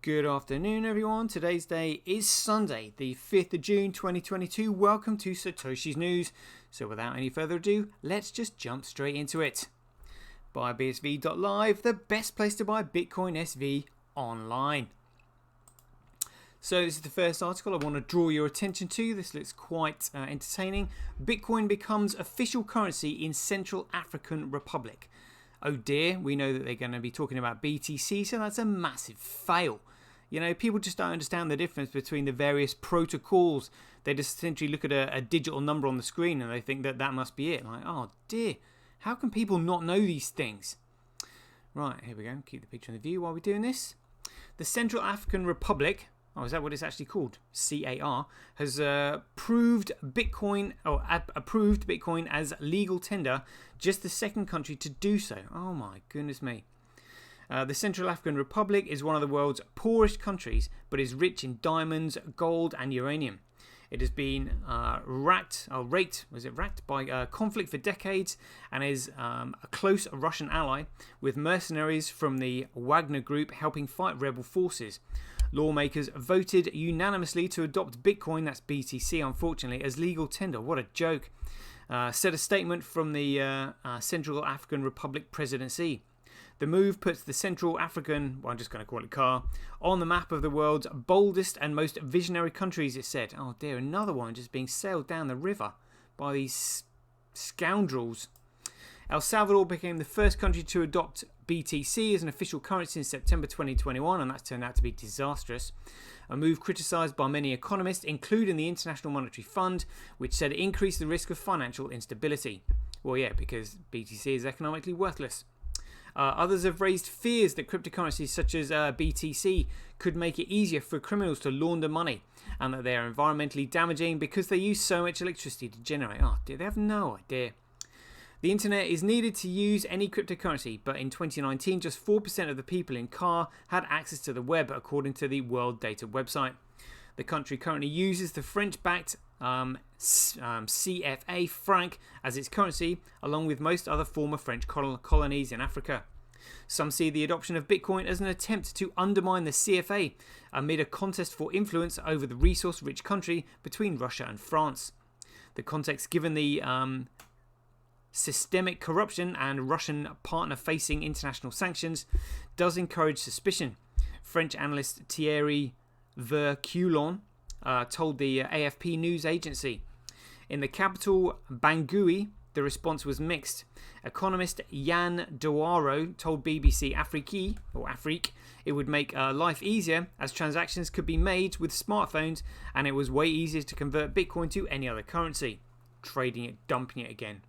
Good afternoon, everyone. Today's day is Sunday, the 5th of June, 2022. Welcome to SirToshi's News. So without any further ado, let's just jump straight into it. BuyBSV.live, the best place to buy Bitcoin SV online. So this is the first article I want to draw your attention to. This looks quite entertaining. Bitcoin becomes official currency in Central African Republic. Oh dear, we know that they're going to be talking about BTC, so that's a massive fail. You know, people just don't understand the difference between the various protocols. They just essentially look at a digital number on the screen and they think that that must be it. Like, oh dear, how can people not know these things? Right, here we go. Keep the picture in the view while we're doing this. The Central African Republic, is that what it's actually called? CAR, has approved Bitcoin as legal tender, just the second country to do so. Oh my goodness me. The Central African Republic is one of the world's poorest countries, but is rich in diamonds, gold, and uranium. It has been racked by conflict for decades and is a close Russian ally, with mercenaries from the Wagner Group helping fight rebel forces. Lawmakers voted unanimously to adopt Bitcoin, that's BTC unfortunately, as legal tender. What a joke. Said a statement from the Central African Republic presidency. The move puts the Central African, I'm just going to call it CAR, on the map of the world's boldest and most visionary countries, it said. Oh dear, another one just being sailed down the river by these scoundrels. El Salvador became the first country to adopt BTC as an official currency in September 2021, and that's turned out to be disastrous. A move criticised by many economists, including the International Monetary Fund, which said it increased the risk of financial instability. Well, yeah, because BTC is economically worthless. Others have raised fears that cryptocurrencies such as BTC could make it easier for criminals to launder money, and that they are environmentally damaging because they use so much electricity to generate. Oh dear, they have no idea. The internet is needed to use any cryptocurrency, but in 2019 just 4% of the people in CAR had access to the web, according to the World Data website. The country currently uses the French-backed CFA franc as its currency, along with most other former French colonies in Africa. Some see the adoption of Bitcoin as an attempt to undermine the CFA amid a contest for influence over the resource-rich country between Russia and France. The context given the systemic corruption and Russian partner facing international sanctions does encourage suspicion. French analyst Thierry Verculon told the AFP news agency. In the capital, Bangui, the response was mixed. Economist Yann Douaro told BBC Afrique it would make life easier as transactions could be made with smartphones, and it was way easier to convert Bitcoin to any other currency. Trading it, dumping it again.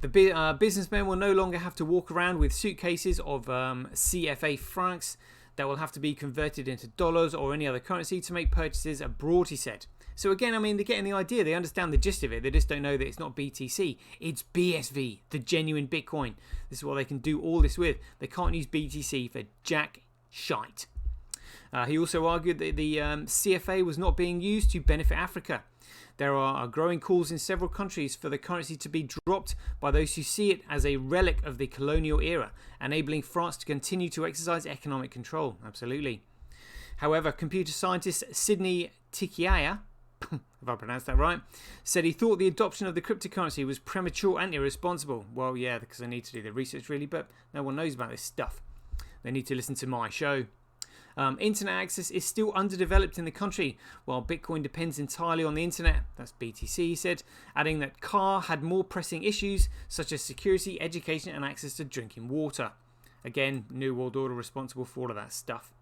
The businessmen will no longer have to walk around with suitcases of CFA francs that will have to be converted into dollars or any other currency to make purchases abroad, he said. So again, I mean, they're getting the idea. They understand the gist of it. They just don't know that it's not BTC. It's BSV, the genuine Bitcoin. This is what they can do all this with. They can't use BTC for jack shite. He also argued that the CFA was not being used to benefit Africa. There are growing calls in several countries for the currency to be dropped by those who see it as a relic of the colonial era, enabling France to continue to exercise economic control. Absolutely. However, computer scientist Sidney Tikiaya, if I pronounced that right, said he thought the adoption of the cryptocurrency was premature and irresponsible. Well, yeah, because I need to do the research really, but no one knows about this stuff. They need to listen to my show. Internet access is still underdeveloped in the country, while Bitcoin depends entirely on the internet. That's BTC, he said, adding that CAR had more pressing issues such as security, education, and access to drinking water. Again, New World Order responsible for all of that stuff.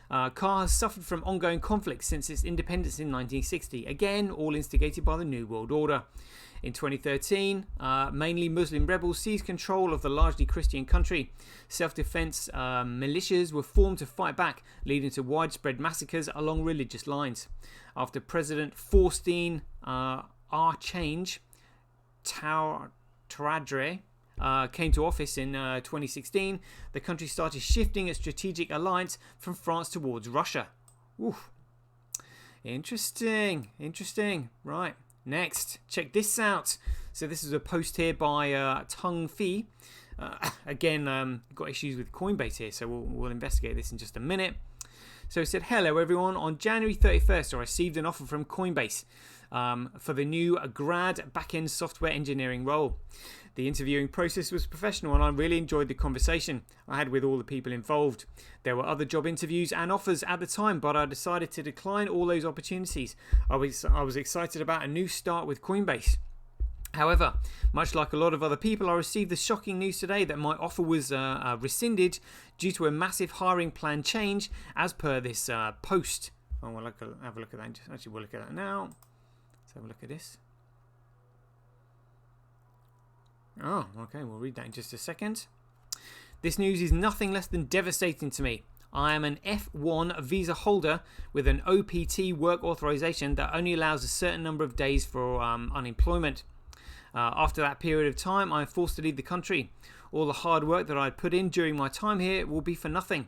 CAR has suffered from ongoing conflict since its independence in 1960, again, all instigated by the New World Order. In 2013, mainly Muslim rebels seized control of the largely Christian country. Self-defense militias were formed to fight back, leading to widespread massacres along religious lines. After President Faustin Archange Touadéra came to office in 2016, the country started shifting its strategic alliance from France towards Russia. Oof. Interesting. Right. Next, check this out. So this is a post here by Tung Fi. Again, got issues with Coinbase here, so we'll investigate this in just a minute. So it said, hello everyone, on January 31st I received an offer from Coinbase for the new grad backend software engineering role. The interviewing process was professional and I really enjoyed the conversation I had with all the people involved. There were other job interviews and offers at the time, but I decided to decline all those opportunities. I was excited about a new start with Coinbase. However, much like a lot of other people, I received the shocking news today that my offer was rescinded due to a massive hiring plan change as per this post. Oh, we'll have a look at that. Actually, we'll look at that now. Let's have a look at this. Oh, okay, we'll read that in just a second. This news is nothing less than devastating to me. I am an F1 visa holder with an OPT work authorization that only allows a certain number of days for unemployment. After that period of time, I am forced to leave the country. All the hard work that I had put in during my time here will be for nothing.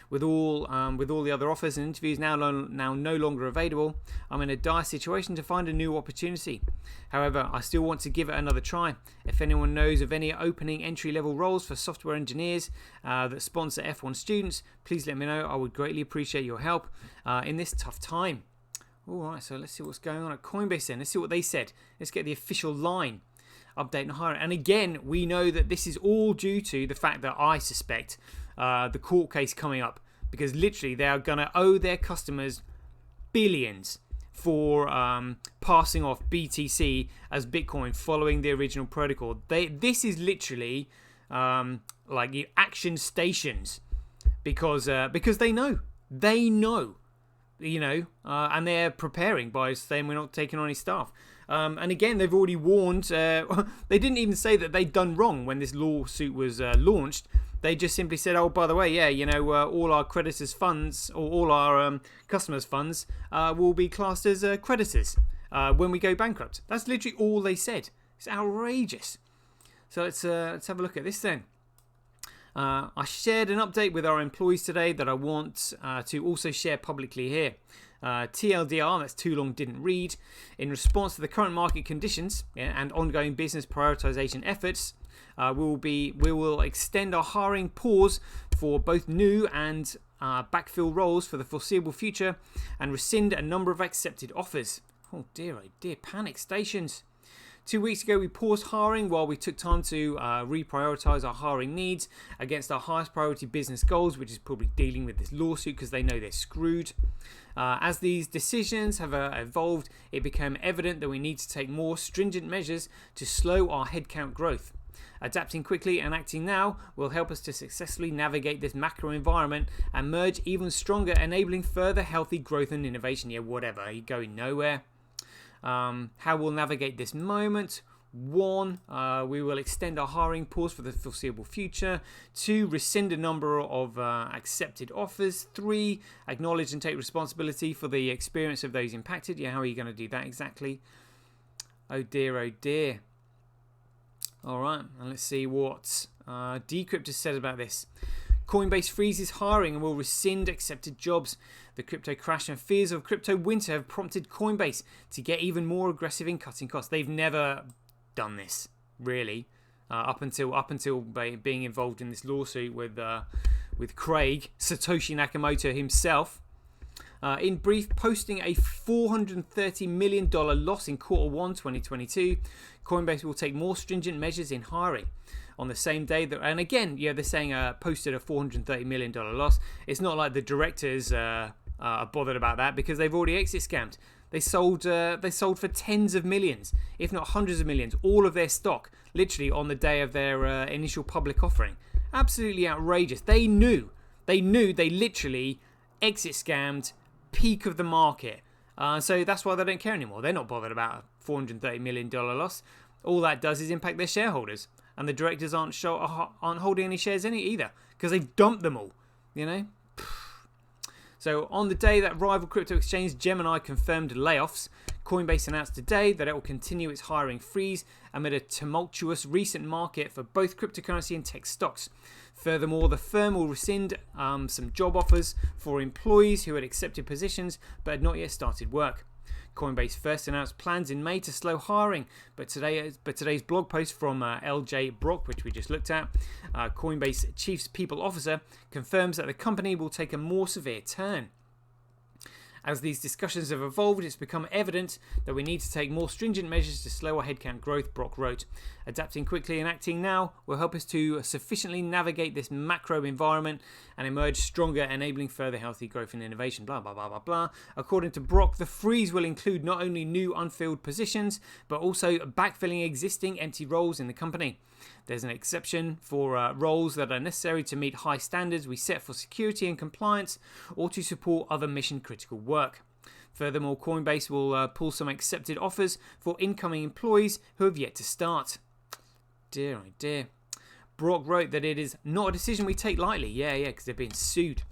With all the other offers and interviews now no longer available, I'm in a dire situation to find a new opportunity. However, I still want to give it another try. If anyone knows of any opening entry-level roles for software engineers that sponsor F1 students, please let me know. I would greatly appreciate your help in this tough time. Alright, so let's see what's going on at Coinbase then. Let's see what they said. Let's get the official line. Update and hiring. And again, we know that this is all due to the fact that I suspect the court case coming up, because literally they are going to owe their customers billions for passing off BTC as Bitcoin following the original protocol. This is literally like action stations because they know, and they're preparing by saying we're not taking on any staff. And again, they've already warned. They didn't even say that they'd done wrong when this lawsuit was launched. They just simply said, oh, by the way, all our creditors' funds or all our customers' funds will be classed as creditors when we go bankrupt. That's literally all they said. It's outrageous. So let's have a look at this then. I shared an update with our employees today that I want to also share publicly here. TLDR, that's too long didn't read. In response to the current market conditions and ongoing business prioritization efforts, we will extend our hiring pause for both new and backfill roles for the foreseeable future and rescind a number of accepted offers. Oh dear, panic stations. 2 weeks ago, we paused hiring while we took time to reprioritize our hiring needs against our highest priority business goals, which is probably dealing with this lawsuit because they know they're screwed. As these decisions have evolved, it became evident that we need to take more stringent measures to slow our headcount growth. Adapting quickly and acting now will help us to successfully navigate this macro environment and merge even stronger, enabling further healthy growth and innovation. Yeah, whatever, you're going nowhere. How we'll navigate this moment. 1, we will extend our hiring pause for the foreseeable future. 2, rescind a number of accepted offers. 3, acknowledge and take responsibility for the experience of those impacted. Yeah, how are you going to do that exactly? Oh dear, oh dear. All right, and let's see what Decrypt has said about this. Coinbase freezes hiring and will rescind accepted jobs. The crypto crash and fears of crypto winter have prompted Coinbase to get even more aggressive in cutting costs. They've never done this, really, up until being involved in this lawsuit with Craig, SirToshi Nakamoto himself. In brief, posting a $430 million loss in Q1 2022, Coinbase will take more stringent measures in hiring. On the same day that, and again, they're saying posted a $430 million loss. It's not like the directors are bothered about that because they've already exit scammed. They sold for tens of millions, if not hundreds of millions, all of their stock, literally on the day of their initial public offering. Absolutely outrageous. They knew they literally exit scammed, peak of the market. So that's why they don't care anymore. They're not bothered about a $430 million loss. All that does is impact their shareholders. And the directors aren't holding any shares in it either because they've dumped them all, So on the day that rival crypto exchange Gemini confirmed layoffs, Coinbase announced today that it will continue its hiring freeze amid a tumultuous recent market for both cryptocurrency and tech stocks. Furthermore, the firm will rescind some job offers for employees who had accepted positions but had not yet started work. Coinbase first announced plans in May to slow hiring, but today's blog post from LJ Brock, which we just looked at, Coinbase Chief People Officer, confirms that the company will take a more severe turn. As these discussions have evolved, it's become evident that we need to take more stringent measures to slow our headcount growth, Brock wrote. Adapting quickly and acting now will help us to sufficiently navigate this macro environment and emerge stronger, enabling further healthy growth and innovation, blah, blah, blah, blah, blah. According to Brock, the freeze will include not only new unfilled positions, but also backfilling existing empty roles in the company. There's an exception for roles that are necessary to meet high standards we set for security and compliance or to support other mission-critical work. Furthermore, Coinbase will pull some accepted offers for incoming employees who have yet to start. Dear, oh dear. Brock wrote that it is not a decision we take lightly. Yeah, because they're being sued.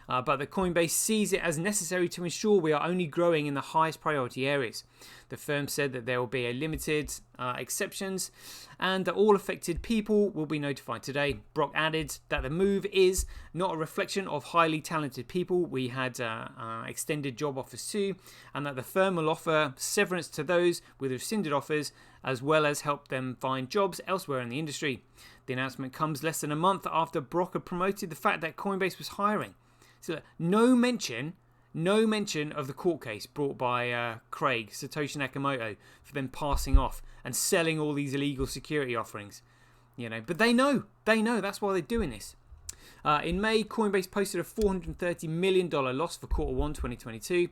But that Coinbase sees it as necessary to ensure we are only growing in the highest priority areas. The firm said that there will be a limited exceptions and that all affected people will be notified today. Brock added that the move is not a reflection of highly talented people we had extended job offers to, and that the firm will offer severance to those with rescinded offers as well as help them find jobs elsewhere in the industry. The announcement comes less than a month after Brock had promoted the fact that Coinbase was hiring. So no mention of the court case brought by Craig, SirToshi Nakamoto, for them passing off and selling all these illegal security offerings. But they know, that's why they're doing this. In May, Coinbase posted a $430 million loss for quarter 1 2022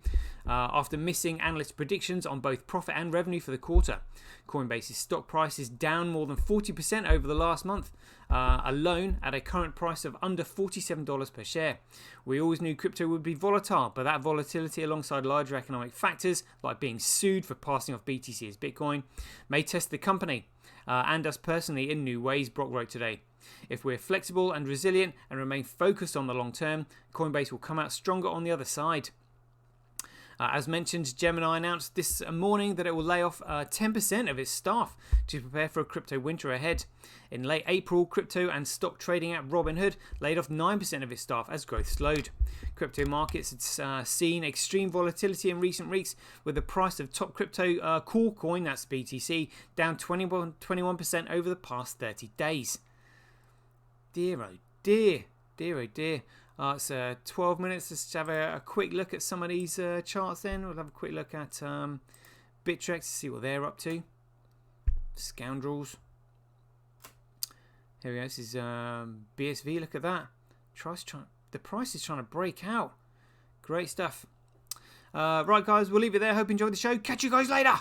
after missing analyst predictions on both profit and revenue for the quarter. Coinbase's stock price is down more than 40% over the last month alone at a current price of under $47 per share. We always knew crypto would be volatile, but that volatility alongside larger economic factors like being sued for passing off BTC as Bitcoin may test the company and us personally in new ways, Brock wrote today. If we're flexible and resilient and remain focused on the long term, Coinbase will come out stronger on the other side. As mentioned, Gemini announced this morning that it will lay off 10% of its staff to prepare for a crypto winter ahead. In late April, crypto and stock trading app Robinhood laid off 9% of its staff as growth slowed. Crypto markets had seen extreme volatility in recent weeks, with the price of top crypto core coin, that's BTC, down 21% over the past 30 days. Dear oh dear, dear oh dear. It's 12 minutes. Let's have a quick look at some of these charts then. We'll have a quick look at Bittrex to see what they're up to. Scoundrels. Here we go. This is BSV. Look at that. The price is trying to break out. Great stuff. Right, guys. We'll leave it there. Hope you enjoyed the show. Catch you guys later.